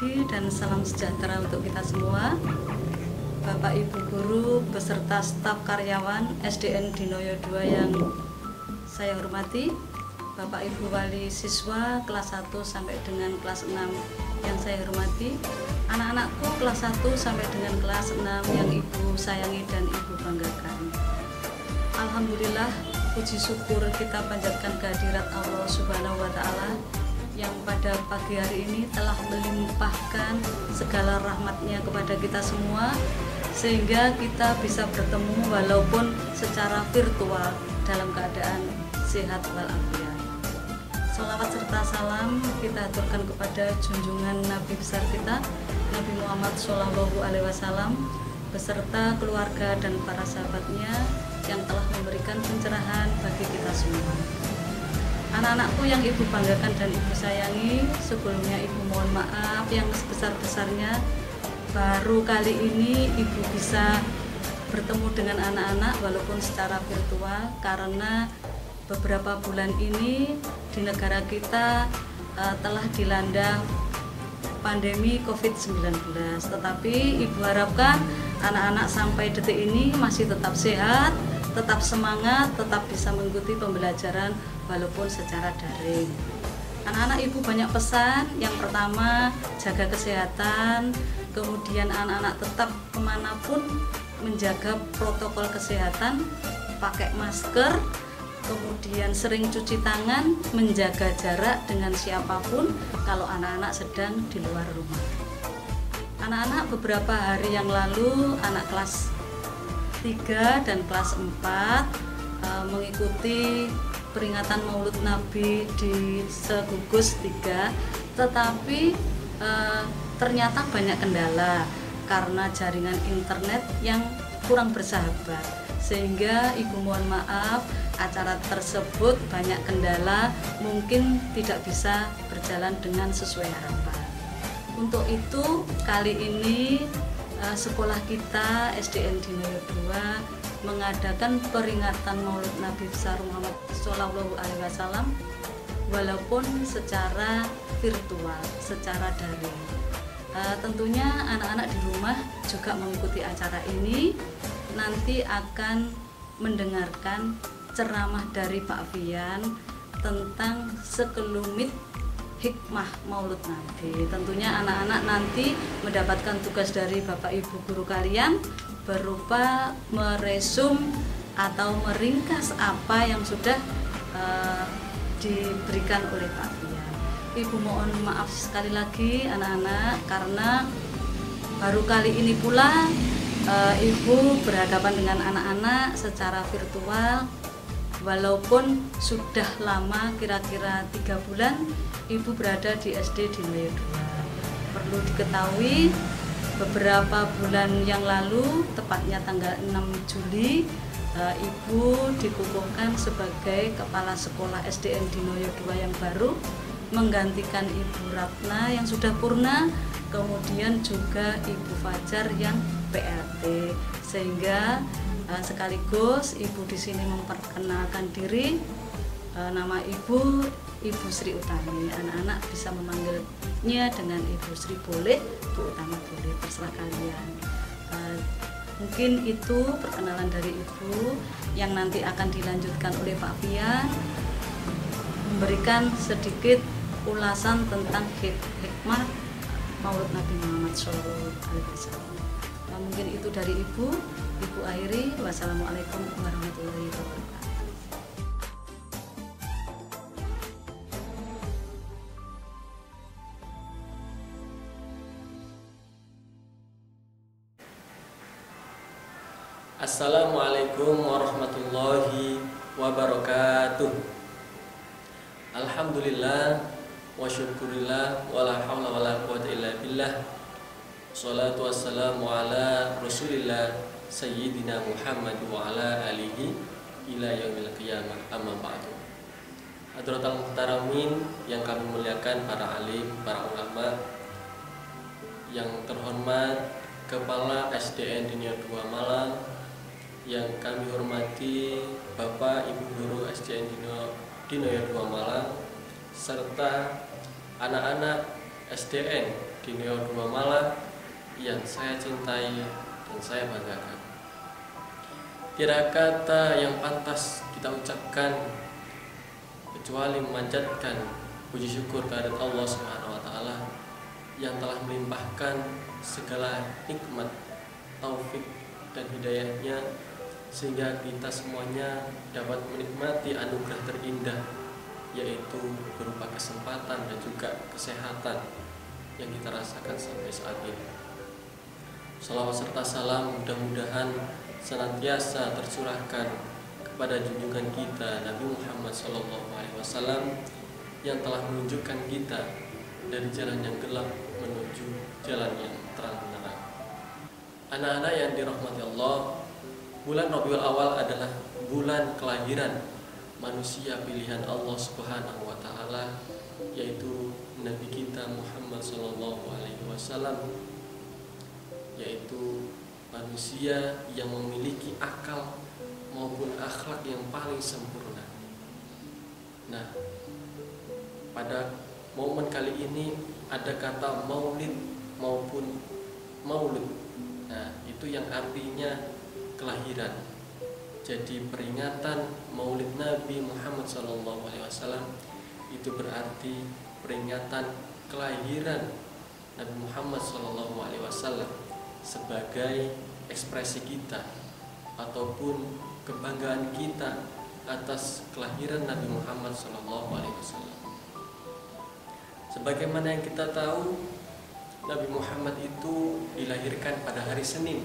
pagi dan salam sejahtera untuk kita semua. Bapak Ibu guru beserta staf karyawan SDN Dinoyo 2 yang saya hormati, Bapak Ibu wali siswa kelas 1 sampai dengan kelas 6 yang saya hormati, anak-anakku kelas 1 sampai dengan kelas 6 yang Ibu sayangi dan Ibu banggakan. Alhamdulillah, puji syukur kita panjatkan kehadirat Allah Subhanahu wa Ta'ala yang pada pagi hari ini telah melimpahkan segala rahmatnya kepada kita semua, sehingga kita bisa bertemu walaupun secara virtual dalam keadaan sehat walafiat. Sholawat serta salam kita aturkan kepada junjungan Nabi besar kita, Nabi Muhammad SAW, beserta keluarga dan para sahabatnya yang telah memberikan pencerahan bagi kita semua. Anak-anakku yang Ibu banggakan dan Ibu sayangi, sebelumnya Ibu mohon maaf yang sebesar-besarnya. Baru kali ini Ibu bisa bertemu dengan anak-anak walaupun secara virtual, karena beberapa bulan ini di negara kita telah dilanda pandemi COVID-19. Tetapi Ibu harapkan anak-anak sampai detik ini masih tetap sehat, tetap semangat, tetap bisa mengikuti pembelajaran walaupun secara daring. Anak-anak Ibu banyak pesan. Yang pertama, jaga kesehatan. Kemudian anak-anak tetap kemanapun menjaga protokol kesehatan, pakai masker, kemudian sering cuci tangan, menjaga jarak dengan siapapun kalau anak-anak sedang di luar rumah. Anak-anak beberapa hari yang lalu, anak kelas 3 dan kelas 4 mengikuti peringatan Maulud Nabi di Segugus 3, tetapi ternyata banyak kendala karena jaringan internet yang kurang bersahabat, sehingga Ibu mohon maaf acara tersebut banyak kendala, mungkin tidak bisa berjalan dengan sesuai harapan. Untuk itu kali ini sekolah kita SDN Dinoyo 2 mengadakan peringatan Maulud Nabi besar Muhammad SAW walaupun secara virtual, secara daring. Tentunya anak-anak di rumah juga mengikuti acara ini, nanti akan mendengarkan ceramah dari Pak Fian tentang sekelumit hikmah Maulud Nabi. Tentunya anak-anak nanti mendapatkan tugas dari Bapak Ibu guru kalian berupa meresum atau meringkas apa yang sudah diberikan oleh Pak Fian. Ibu mohon maaf sekali lagi anak-anak, karena baru kali ini pula Ibu berhadapan dengan anak-anak secara virtual. Walaupun sudah lama, kira-kira 3 bulan Ibu berada di SD Dinoyo 2. Perlu diketahui, beberapa bulan yang lalu, tepatnya tanggal 6 Juli, Ibu dikukuhkan sebagai Kepala Sekolah SDN Dinoyo 2 yang baru, menggantikan Ibu Ratna yang sudah purna, kemudian juga Ibu Fajar yang PLT, sehingga sekaligus Ibu di sini memperkenalkan diri. Nama Ibu Sri Utami. Anak-anak bisa memanggilnya dengan Ibu Sri boleh, Bu Utami boleh, terserah kalian. Mungkin itu perkenalan dari Ibu yang nanti akan dilanjutkan oleh Pak Fian, memberikan sedikit ulasan tentang hikmah Maulud Nabi Muhammad SAW. Mungkin itu dari Ibu akhiri. Wassalamualaikum warahmatullahi wabarakatuh. Assalamualaikum warahmatullahi wabarakatuh. Alhamdulillah wa syukurillah wa la hawla wa la quwwata illa billah. Salatu wassalamu ala Rasulillah Sayyidina Muhammad wa ala alihi ila yaumil qiyamah, amma ba'du. Hadratal muhtaramin yang kami muliakan, para alim, para ulama, yang terhormat Kepala SDN Dinoyo 2 Malang, yang kami hormati Bapak Ibu Guru SDN Dinoyo 2 Malang, serta anak-anak SDN Dino Dua Malah yang saya cintai dan saya banggakan. Tiada kata yang pantas kita ucapkan kecuali memanjatkan puji syukur kehadirat Allah Subhanahu wa taala yang telah melimpahkan segala nikmat, taufik dan hidayahnya sehingga kita semuanya dapat menikmati anugerah terindah, yaitu berupa kesempatan dan juga kesehatan yang kita rasakan sampai saat ini. Salawat serta salam mudah-mudahan senantiasa tercurahkan kepada junjungan kita Nabi Muhammad SAW yang telah menunjukkan kita dari jalan yang gelap menuju jalan yang terang benderang. Anak-anak yang dirahmati Allah, bulan Rabiul Awal adalah bulan kelahiran manusia pilihan Allah Subhanahu wa taala, yaitu Nabi kita Muhammad SAW, yaitu manusia yang memiliki akal maupun akhlak yang paling sempurna. Nah, pada momen kali ini ada kata maulid maupun maulud. Nah, itu yang artinya kelahiran. Jadi peringatan maulid Nabi Muhammad SAW itu berarti peringatan kelahiran Nabi Muhammad SAW sebagai ekspresi kita ataupun kebanggaan kita atas kelahiran Nabi Muhammad SAW. Sebagaimana yang kita tahu, Nabi Muhammad itu dilahirkan pada hari Senin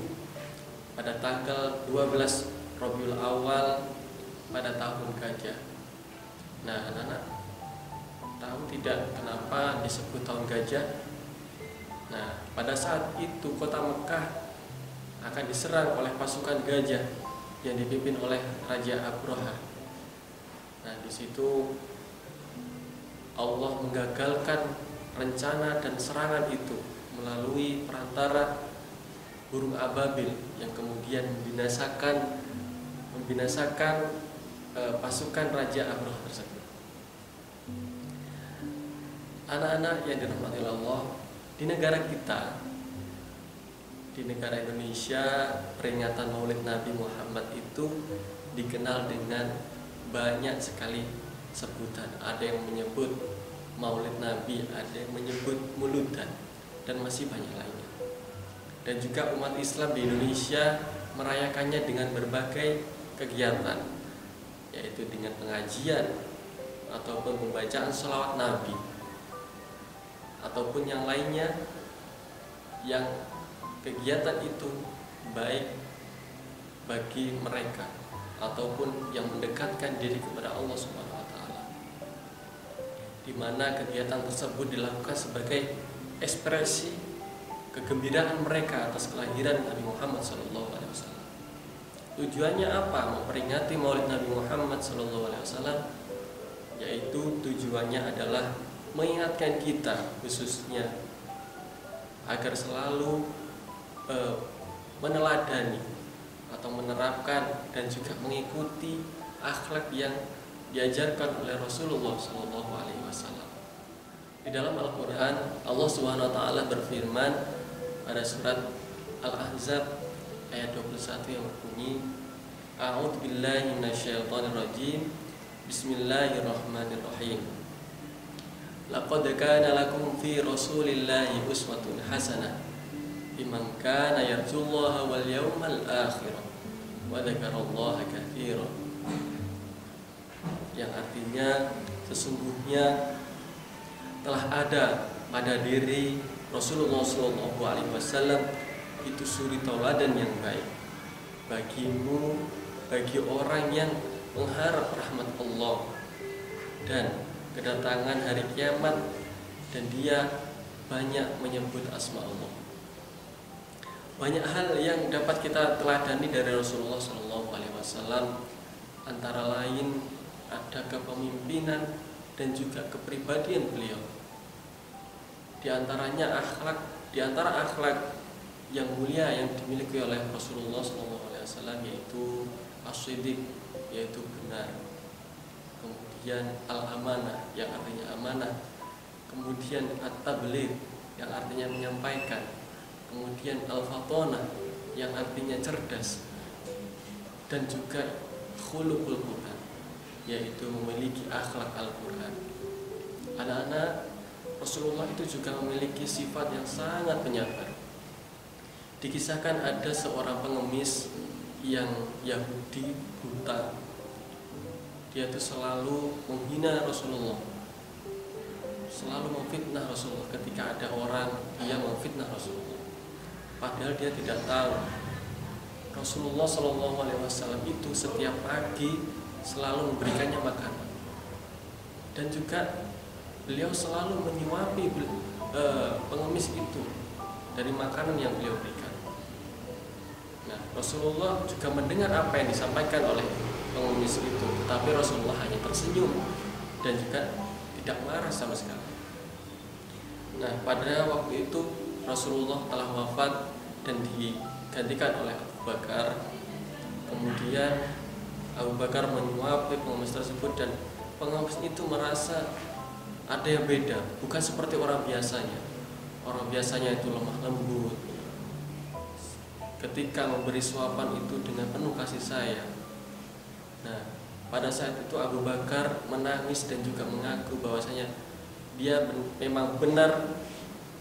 pada tanggal 12 Rabiul Awal pada tahun gajah. Nah, anak-anak tahu tidak kenapa disebut tahun gajah? Nah, pada saat itu kota Mekah akan diserang oleh pasukan gajah yang dipimpin oleh Raja Abraha. Nah, di situ Allah menggagalkan rencana dan serangan itu melalui perantara burung ababil yang kemudian membinasakan pasukan Raja Abraha tersebut. Anak-anak yang dirahmati Allah, di negara kita, di negara Indonesia, peringatan Maulid Nabi Muhammad itu dikenal dengan banyak sekali sebutan. Ada yang menyebut Maulid Nabi, ada yang menyebut Muludan, dan masih banyak lainnya. Dan juga umat Islam di Indonesia merayakannya dengan berbagai kegiatan, yaitu dengan pengajian ataupun pembacaan sholawat Nabi ataupun yang lainnya, yang kegiatan itu baik bagi mereka ataupun yang mendekatkan diri kepada Allah Subhanahu wa taala, di mana kegiatan tersebut dilakukan sebagai ekspresi kegembiraan mereka atas kelahiran Nabi Muhammad SAW. Tujuannya apa? Memperingati Maulid Nabi Muhammad SAW, yaitu tujuannya adalah mengingatkan kita khususnya agar selalu meneladani atau menerapkan dan juga mengikuti akhlak yang diajarkan oleh Rasulullah SAW. Di dalam Al-Quran, Allah Subhanahu wa taala berfirman pada surat Al-Ahzab ayat 21 yang berbunyi, A'udzu billahi minasyaitonir rajim. Bismillahirrahmanirrahim. Laqad kana lakum fi Rasulillahi uswatun hasanah liman kana yarjullaha wal yawmal akhir wa dzakarallaha katsiran. Yang artinya sesungguhnya telah ada pada diri Rasulullah SAW itu suri tauladan yang baik bagimu, bagi orang yang mengharap rahmat Allah dan kedatangan hari kiamat, dan dia banyak menyebut asma Allah. Banyak hal yang dapat kita teladani dari Rasulullah SAW, antara lain ada kepemimpinan dan juga kepribadian beliau. Di antaranya akhlak, di antara akhlak yang mulia yang dimiliki oleh Rasulullah SAW yaitu as-siddiq, yaitu benar. Kemudian al-amanah yang artinya amanah. Kemudian at-tabligh yang artinya menyampaikan, kemudian al-fatonah yang artinya cerdas, dan juga khuluqul Quran, yaitu memiliki akhlak Al-Quran. Anak-anak, Rasulullah itu juga memiliki sifat yang sangat penyabar. Dikisahkan ada seorang pengemis yang Yahudi buta. Dia itu selalu menghina Rasulullah, selalu memfitnah Rasulullah. Ketika ada orang, dia memfitnah Rasulullah, padahal dia tidak tahu Rasulullah SAW itu setiap pagi selalu memberikannya makanan, dan juga beliau selalu menyuapi pengemis itu dari makanan yang beliau berikan. Nah, Rasulullah juga mendengar apa yang disampaikan oleh pengemis itu, tetapi Rasulullah hanya tersenyum dan juga tidak marah sama sekali. Nah, pada waktu itu Rasulullah telah wafat dan digantikan oleh Abu Bakar. Kemudian Abu Bakar menyuapi pengemis tersebut, dan pengemis itu merasa ada yang beda, bukan seperti orang biasanya. Orang biasanya itu lemah lembut, ketika memberi suapan itu dengan penuh kasih sayang. Nah, pada saat itu Abu Bakar menangis dan juga mengaku bahwasanya dia memang benar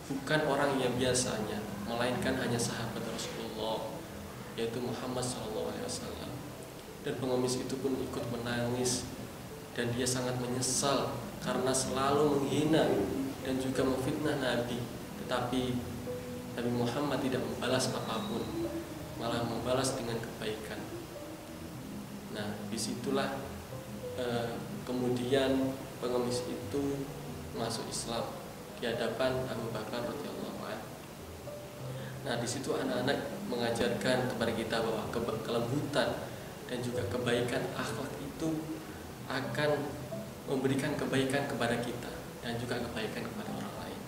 bukan orang yang biasanya, melainkan hanya sahabat Rasulullah, yaitu Muhammad SAW. Dan pengemis itu pun ikut menangis, dan dia sangat menyesal karena selalu menghina dan juga memfitnah Nabi. Tetapi Nabi Muhammad tidak membalas apapun, malah membalas dengan kebaikan. Nah, disitulah kemudian pengemis itu masuk Islam di hadapan Abu Bakar radhiyallahu anhu. Nah, di situ anak-anak mengajarkan kepada kita bahwa kelembutan dan juga kebaikan akhlak itu akan memberikan kebaikan kepada kita dan juga kebaikan kepada orang lain.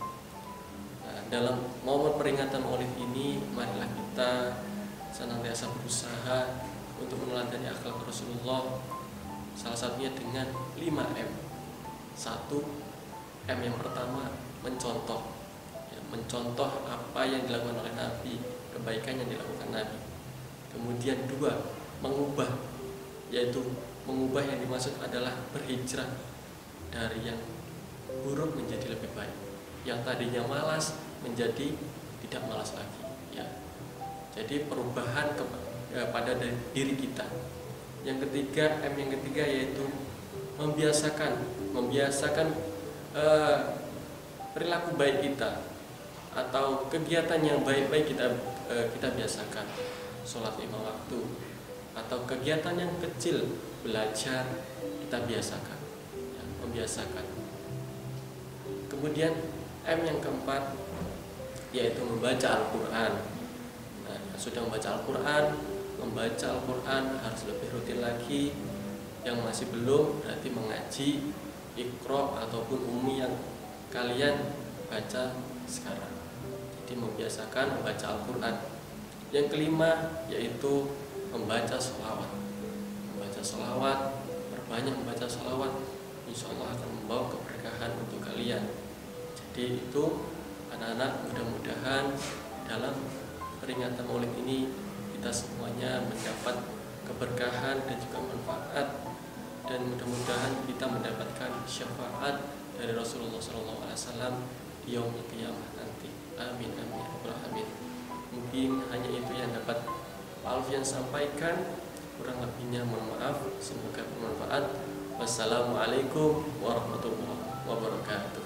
Nah, dalam momen peringatan Maulid ini, marilah kita senantiasa berusaha untuk meneladani akhlak Rasulullah, salah satunya dengan 5M. 1, M yang pertama, mencontoh. Mencontoh apa yang dilakukan oleh Nabi, kebaikan yang dilakukan Nabi. Kemudian 2, mengubah, yaitu mengubah yang dimaksud adalah berhijrah dari yang buruk menjadi lebih baik, yang tadinya malas menjadi tidak malas lagi, ya. Jadi perubahan pada diri kita. Yang ketiga, M yang ketiga, yaitu membiasakan perilaku baik kita atau kegiatan yang baik-baik kita biasakan. Sholat 5 waktu atau kegiatan yang kecil, belajar, kita biasakan, ya, membiasakan. Kemudian M yang keempat, yaitu membaca Al-Quran. Nah, sudah membaca Al-Quran harus lebih rutin lagi. Yang masih belum berarti mengaji Iqra ataupun Ummi yang kalian baca sekarang. Jadi membiasakan membaca Al-Quran. Yang kelima, yaitu membaca sholawat. Berbanyak membaca sholawat, insya Allah akan membawa keberkahan untuk kalian. Jadi itu anak-anak, mudah-mudahan dalam peringatan Maulid ini kita semuanya mendapat keberkahan dan juga manfaat, dan mudah-mudahan kita mendapatkan syafaat dari Rasulullah SAW di yaumul qiyamah nanti. Amin amin amin. Mungkin hanya itu yang dapat Pak Alfian sampaikan, kurang lebihnya mohon maaf, semoga bermanfaat. Wassalamualaikum warahmatullahi wabarakatuh.